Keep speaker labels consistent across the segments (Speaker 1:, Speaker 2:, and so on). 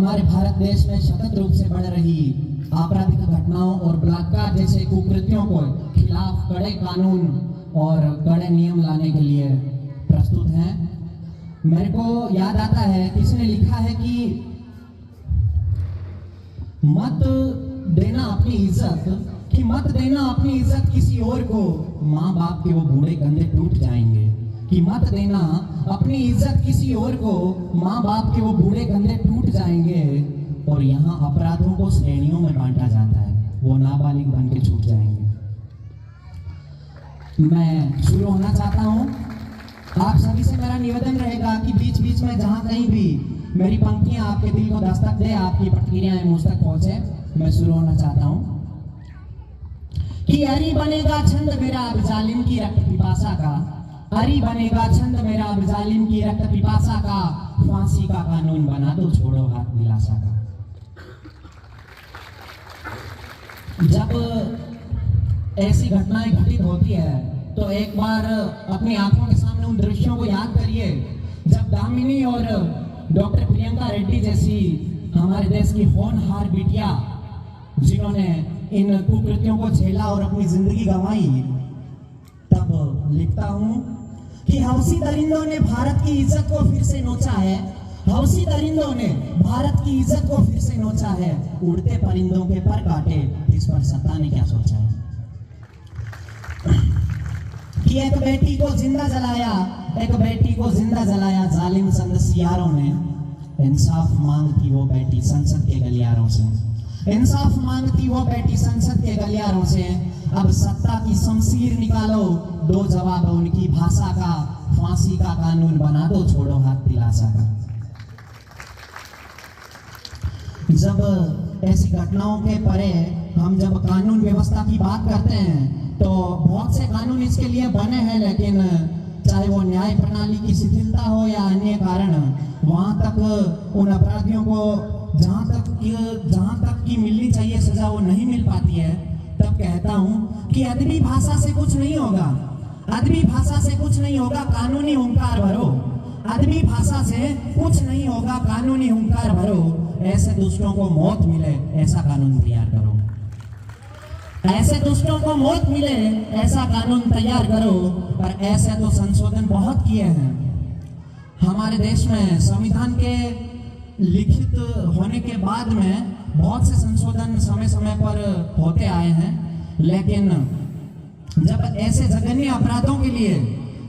Speaker 1: हमारे भारत देश में सतत रूप से बढ़ रही आपराधिक घटनाओं और बलात्कार जैसे कुकृत्यों को खिलाफ कड़े कानून और कड़े नियम लाने के लिए प्रस्तुत हैं। मेरे को याद आता है किसी ने लिखा है कि मत देना अपनी इज्जत किसी और को, माँ बाप के वो बूढ़े कंधे टूट जाएंगे। कि मत देना अपनी इज्जत किसी और को, माँ बाप के वो बूढ़े कंधे टूट जाएंगे। और यहाँ अपराधों को श्रेणियों में बांटा जाता है, वो नाबालिग बन के छूट जाएंगे। मैं शुरू होना चाहता हूँ। आप सभी से मेरा निवेदन रहेगा कि बीच बीच में जहाँ कहीं भी मेरी पंक्तियां आपके दिल को दस्तक दे, आपकी प्रतिक्रियाएं मुझ तक पहुंचे। मैं शुरू होना चाहता हूँ कि अरी बनेगा छंद मेरा अब जालिम की रक्त पिपासा का, अरी बनेगा छंद मेरा अब जालिम की रक्त पिपासा का, फांसी का कानून बना दो, छोड़ो हाथ दिलासा का। जब ऐसी घटनाएं घटित होती है तो एक बार अपनी आंखों के सामने उन दृश्यों को याद करिए जब दामिनी और डॉक्टर प्रियंका रेड्डी जैसी हमारे देश की होनहार बिटिया, जिन्होंने इन कुकृत्यों को झेला और अपनी जिंदगी गंवाई, तब लिखता हूं कि हौसी दरिंदों ने भारत की इज्जत को फिर से नोचा है, हौसी दरिंदों ने भारत की इज्जत को फिर से नोचा है, उड़ते परिंदों के पर काटे, इस पर सत्ता ने क्या सोचा है। कि एक बेटी को जिंदा जलाया जालिम संदसियारों ने, इंसाफ मांगती वो बेटी संसद के गलियारों से, इंसाफ मांगती वो बेटी संसद के गलियारों से। अब सत्ता की शमशीर निकालो, दो जवाब उनकी भाषा का, फांसी का कानून बना दो, छोड़ो हाथ दिलासा का। जब ऐसी घटनाओं के परे हम जब कानून व्यवस्था की बात करते हैं तो बहुत से कानून इसके लिए बने हैं, लेकिन चाहे वो न्याय प्रणाली की शिथिलता हो या अन्य कारण, वहां तक उन अपराधियों को जहां तक की मिलनी चाहिए सजा वो नहीं मिल पाती है। तब कहता हूं कि अदबी भाषा से कुछ नहीं होगा, अदबी भाषा से कुछ नहीं होगा, कानूनी हुंकार भरो, अदबी भाषा से कुछ नहीं होगा, कानूनी हुंकार भरो। ऐसे दुष्टों को मौत मिले ऐसा कानून तैयार करो, ऐसे दुष्टों को मौत मिले ऐसा कानून तैयार करो। पर ऐसे तो संशोधन बहुत किए हैं हमारे देश में। संविधान के लिखित होने के बाद में बहुत से संशोधन समय समय पर होते आए हैं, लेकिन जब ऐसे जघन्य अपराधों के लिए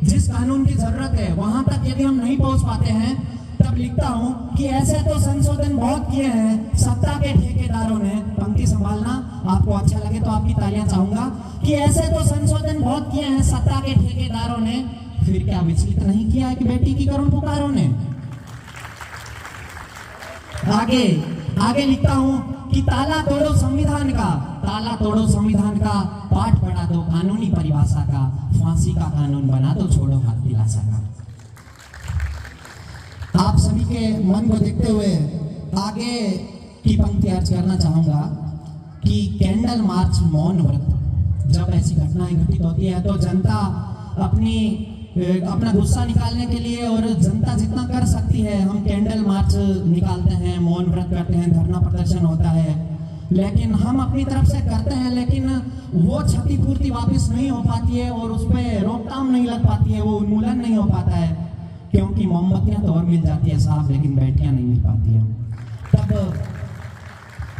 Speaker 1: जिस कानून की जरूरत है वहां तक यदि हम नहीं पहुंच पाते हैं, तब लिखता हूं कि ऐसे तो संशोधन बहुत किए हैं सत्ता के ठेकेदारों ने। पंक्ति संभालना, आपको अच्छा लगे तो आपकी तालियां चाहूंगा। कि ऐसे तो संशोधन बहुत किए हैं सत्ता के ठेकेदारों ने, फिर क्या विचलित नहीं किया है कि बेटी की करुण पुकारों ने। आगे लिखता हूं कि ताला तोड़ो संविधान का, ताला तोड़ो संविधान का, पाठ पढ़ा दो कानूनी परिभाषा का, फांसी का कानून बना दो, छोड़ो हाथ दिलासा का। आप सभी के मन को देखते हुए आगे की पंक्ति अर्ज करना चाहूंगा कि कैंडल मार्च मौन व्रत, जब ऐसी घटनाएं घटित होती है तो जनता अपना गुस्सा निकालने के लिए, और जनता जितना कर सकती है, हम कैंडल मार्च निकालते हैं, मौन व्रत करते हैं, धरना प्रदर्शन होता है, लेकिन हम अपनी तरफ से करते हैं, लेकिन वो क्षतिपूर्ति वापस नहीं हो पाती है और उस पर रोकथाम नहीं लग पाती है, वो उन्मूलन नहीं हो पाता है, क्योंकि मोमबत्तियां तो और मिल जाती है साहब, लेकिन बैटियां नहीं मिल पाती है।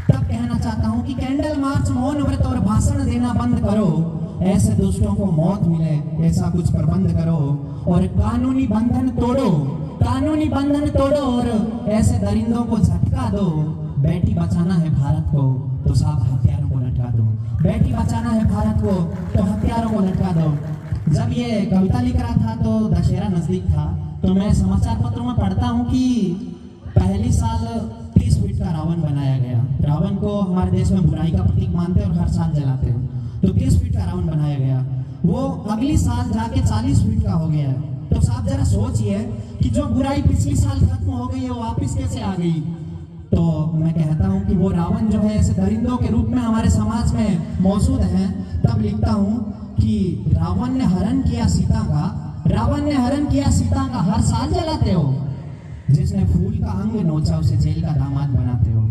Speaker 1: तब कहना चाहता हूं कि कैंडल मार्च, मौन व्रत और भाषण देना बंद करो, ऐसे दुष्टों को मौत मिले ऐसा कुछ प्रबंध करो, और कानूनी बंधन तोड़ो, कानूनी बंधन तोड़ो, और ऐसे दरिंदों को झटका दो। बेटी बचाना है भारत को तो साहब हथियारों को लटका दो, बेटी बचाना है भारत को तो हथियारों को लटका दो। जब ये कविता लिख रहा था तो दशहरा नजदीक था, तो मैं समाचार पत्रों में पढ़ता हूँ कि पहली साल 30 फीट का रावण बनाया गया। रावण को हमारे देश में बुराई का प्रतीक मानते हैं और हर साल जलाते हैं, तो 30 फीट का रावण बनाया गया, वो अगली साल जाके 40 फीट का हो गया। तो साहब जरा सोचिए कि जो बुराई पिछली साल खत्म हो गई है वो वापिस कैसे आ गई। तो मैं कहता हूं कि वो रावण जो है ऐसे दरिंदों के रूप में हमारे समाज में मौजूद हैं। तब लिखता हूं कि रावण ने हरण किया सीता का, रावण ने हरण किया सीता का, हर साल जलाते हो, जिसने फूल का अंग नोचा उसे जेल का दामाद बनाते हो,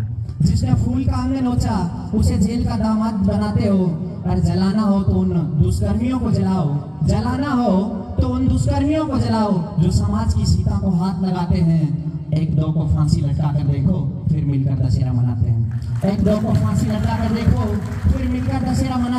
Speaker 1: जिसने फूल का अंग नोचा उसे जेल का दामाद बनाते हो। और जलाना हो तो उन दुष्कर्मियों को जलाओ, जलाना हो तो उन दुष्कर्मियों को जलाओ जो समाज की सीता को हाथ लगाते हैं। एक दो को फांसी लटका कर देखो, फिर मिलकर दशहरा मनाते हैं। एक दो को फांसी लटका कर देखो, फिर मिलकर दशहरा मनाते हैं।